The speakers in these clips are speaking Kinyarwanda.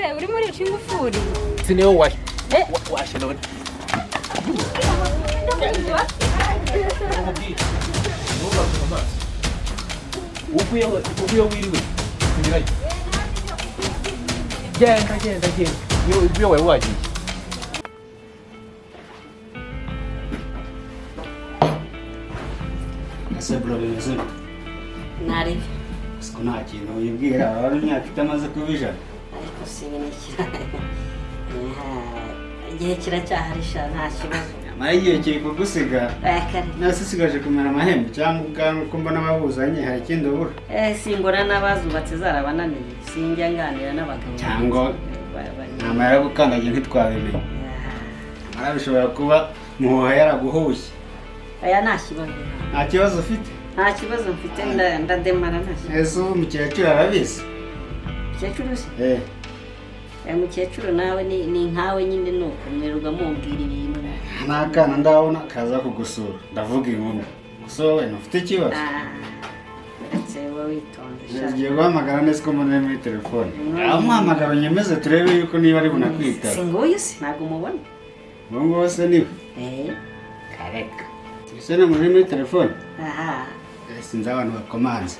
Che, urimo urica ingufuri. Siniho washe. Washe none. Ubuye wiriwe. Sindirayo. Genda. Ubuye wawe wagiye. Asabro bimeze. Nari. Siko nta kintu uyibwira abari imyaka itamaze kubijana. Ariko sinyikira. Igihe kiracyaharisha nta kibazo. Amara igihe kiri kugusiga. Kare. Nasigaje kumera amahembe cyangwa ubwanwa ko mbona babuzanye hari ikindi ubura. Singora n'abazubatse zarabananiye. Sinjya nganira n'abagabo. Cyangwa namara gukandagira ntitwabimenye. Amara bishobora kuba muhoha yaraguhushye. Aya nta kibazo. Nta kibazo ufite? Nta kibazo mfite ndademara nta kibazo. Ese ubu mukecuru arabizi? Mukecuru se? Mukecuru nawe ni nkawe nyine nuko mwiruga mumbwira ibintu. N'akana ndabona kaza kugusura ndavuga inkuru. Gusa wowe ntufite ikibazo? Ndetse wowe witonde. Ngiye guhamagara neza ko mbona muri telefone. Amuhamagara nyemeze turebe yuko niba ari bunakwitaba. Singoye se ntabwo mubona. Ngo se niwe? Kareka. Ese na muri telefone? Sinzi abantu bakomanze.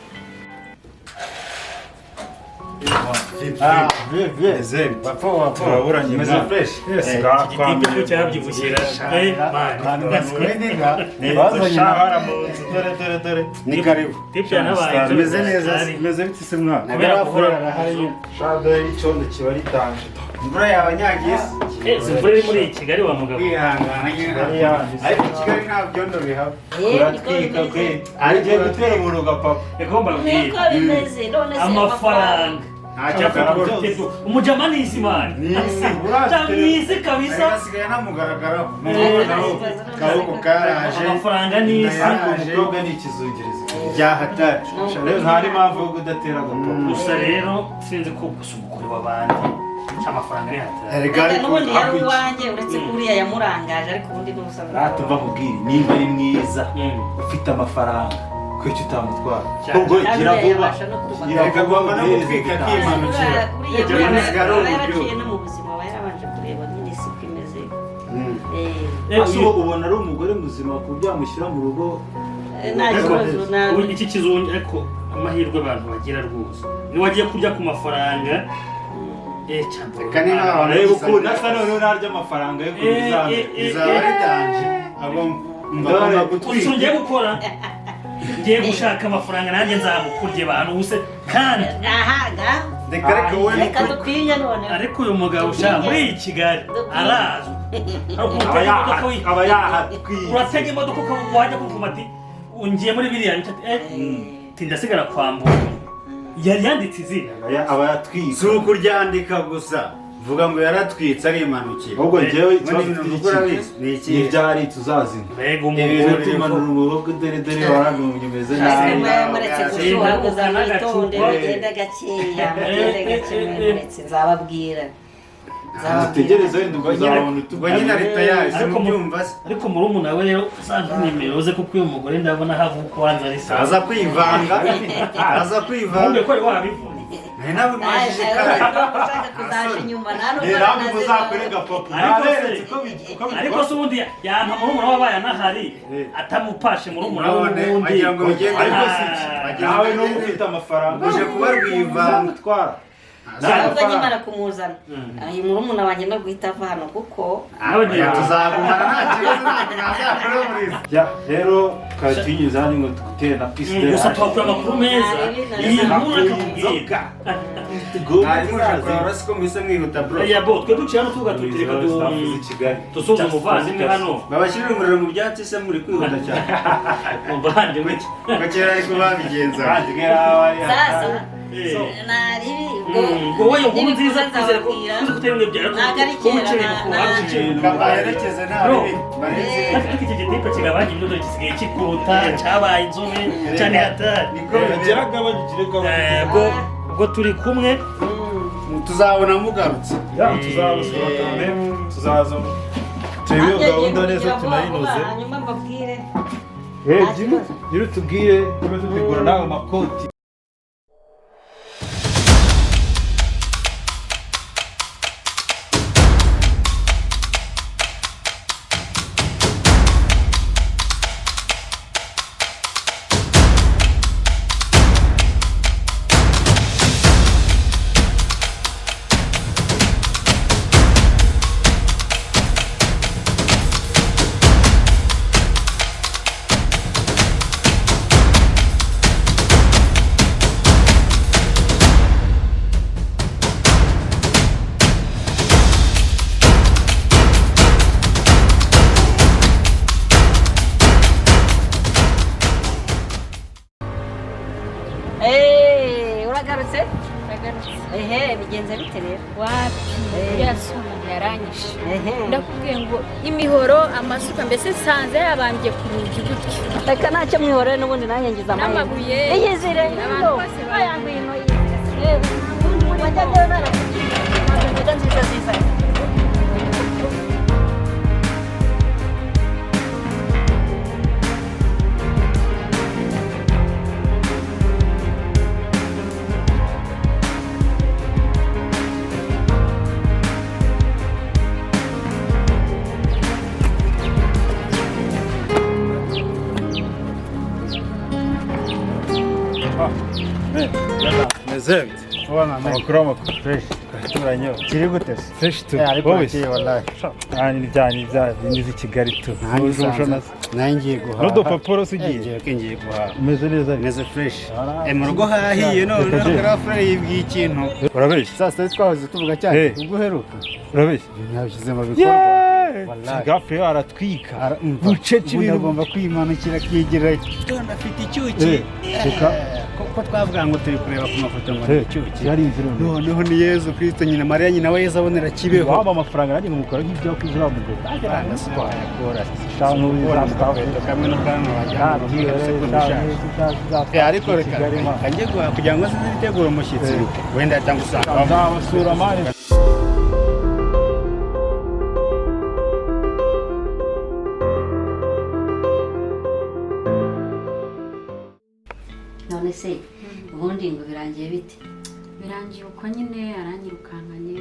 Zeri. Wapo. Turaburanye meze fresh. Yes, igitipe cyabyibushira. Bazanye shahara mu dore. Ni karibu. Tipya nabaye. Meze neza. Meze biti se mwa. Nagarakurara hari. Shada icondo kiba ritanje. Imvura yabanyagiye. Imvura iri muri Kigali wa mugabo. Kwihangana nyine. Ariko Kigali nta byondo bihaba. Uratwika kwe. Ari giye gutera umuntu gapapa. Egomba Niko bimeze none se amafaranga. Umujamani isimani. Tamisi kabisa. Asigaye namugaragaraho. Karuko karaje. Amafaranga ni umukobwa ni ikizungirizo. Byahatari. Rero ntari mpamvu yo kudatera gapapa. Gusa rero sinzi ko gusa umugore w'abandi amafaranga ari hatari. Erega n'ubundi yari uwanjye uretse kuriya yamurangaje ariko ubundi n'ubusanzwe. Ratuva mubwire nimba ari mwiza ufite amafaranga kwicyo utamutwara. Ubwo gira vuba. Reka gomba no gutwika kimanukira. Yaraciye no mu buzima bayarabanje kureba nyine siko imeze. Asubo ubona ari umugore muzima kubyamushyira mu rugo. Nta kibazo nawe. Iki kizunge ariko amahirwe abantu bagira rwose. Ni wagiye kurya ku mafaranga. Kani na ariko ko nasa none narya amafaranga yo kubizana. Izaba ritanje. Abo mbagomba gutwika. Ngiye gukora. Ngiye gushaka amafaranga nanjye nzamukurye abantu buse kandi ahaga reka dukwiye none ariko uyu mugabo ushaka muri Kigali arazi aba yahatwiye uratega imodoka wajya kuvuga ati ungiye muri biriya tindasigara kwambura yari yanditse izina aba yatwiye si ukuryandika gusa vuga ngo yaratwitse ari imanukira ahubwo njyewe ikibazo ni iki ibyari tuzazina mbega umuntu tumanura urugo dore waragumye umeze nabi muretse gushuha kuzamwitonde bagenda gakeya nzababwira tegereza wenda ukazabona utubwo nyine leta yaje mubyumva se ariko muri umuntu we rero usanga nimero ze kuko uyu mugore ndabona havuka wanza ari sawa aza kwivanga nkumbe ko wabivuna nawe mwashije ushaka kuzaje inyuma ntabwo muzakorega papa ariko se ubundi yampa muri umuntu wabaye anahari atamupashe muri umuntu w'ubundi agira ngo bigende ariko nawe n'ubu ufite amafaranga uje kuba rwivanga utwara ntabwo nyimara kumuzana uyu murumuna wanjye no guhita ava hano kuko tuzagumana nta kibazo ntazakorera muri izi rero katinyuza hano ngo tugutera na pisiteri gusa twakura amakuru meza iyi nkuru akakubwira harimo ushakora siko mwise mwihuta bro ya bo twe duciye hano tuvuga tutireka dusoza umuvandimwe hano babashyirira umuriro mu byatsi se muri kwihuta cyane umuvandimwe bakera ariko babigenza sasa nari wowe inkuru nziza twizere ko uzi gutera ibintu byawe kabaherekeze nawe ariko iki gitipe kigabanya ibyo dore gisigaye kikuruta cyabaye inzobe cyane hatari ubwo turi kumwe tuzabona mugarutse tuzaza turebe gahunda neza tunayinoze hanyuma mbabwire gira utubwire niba tutegura nawe amakoti ehe bigenze bite rero wapi yasoma yaranyishe ehe ndakubwiye ngo imihoro amasuka mbese nsanze yabambye ku rugi gutyo reka ntacyo mwihorere n'ubundi nanjye ngize n'amabuye iyizire abantu bose bayanguye ino yizire wajyayo narakugira nziza nziza meze bite ubona amakuru amakuru fresh turanyo kiri gute se fresh tu ariko wowe bakeye wallahi ni bya bindi z'i Kigali tu nanjye guhaha n'udupapuro se ugiye ngiye guhaha umeze neza meze fresh mu rugo hahiye none garafure yibwiye ikintu urabeshya saa sita twahoze tuvuga cyane ubwo uheruka urabeshya nabishyize mu bikorwa gafe aratwika bucece ibintu agomba kwimanukira akigira gitondo afite icyuki ko twavuga ngo turi kureba ku mafoto ngo ni icyuki yari inzira noneho ni Yezu Kristo nyina Mariya nyina we Yezu abonera kibeho waba amafaranga nanjye mukora nk'ibyo kuzura mu ngo yakora shanu kamwe no kamwe ariko reka kanjye kugira ngo zitegure umushyitsi wenda yatanga usanga bazabasura mari none se ubundi ngo birangiye bite birangiye uko nyine aranyirukankanye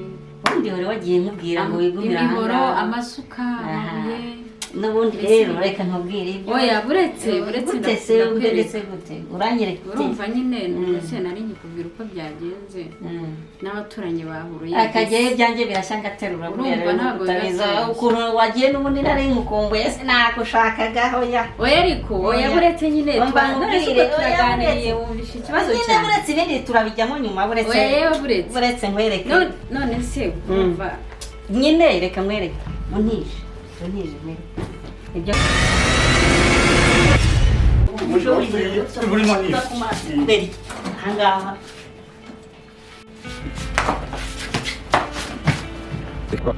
ubundi wari wagiye nkubwira ngo wigumira imihoro ahangaha amasuka amabuye n'ubundi rero reka nkubwire ibyo oya buretse gute se uberetse gute uranyereka urumva nyine ndetse nari nkikubwira uko byagenze n'abaturanyi bahuruye akajyayo ibyanjye birashya ngaterura urumva ntabwo utabiza ukuntu wagiye n'ubundi nari nkukumbuye se nagushakagaho ya oya ariko oya buretse nyine turaganiriye wumvishe ikibazo nyine cyane buretse ibindi turabijyamo nyuma buretse oya yewe buretse nkwereke none se urumva nyine reka nkwereke untije nkwereke ibyo burimo mbere ahangaha C'est quoi?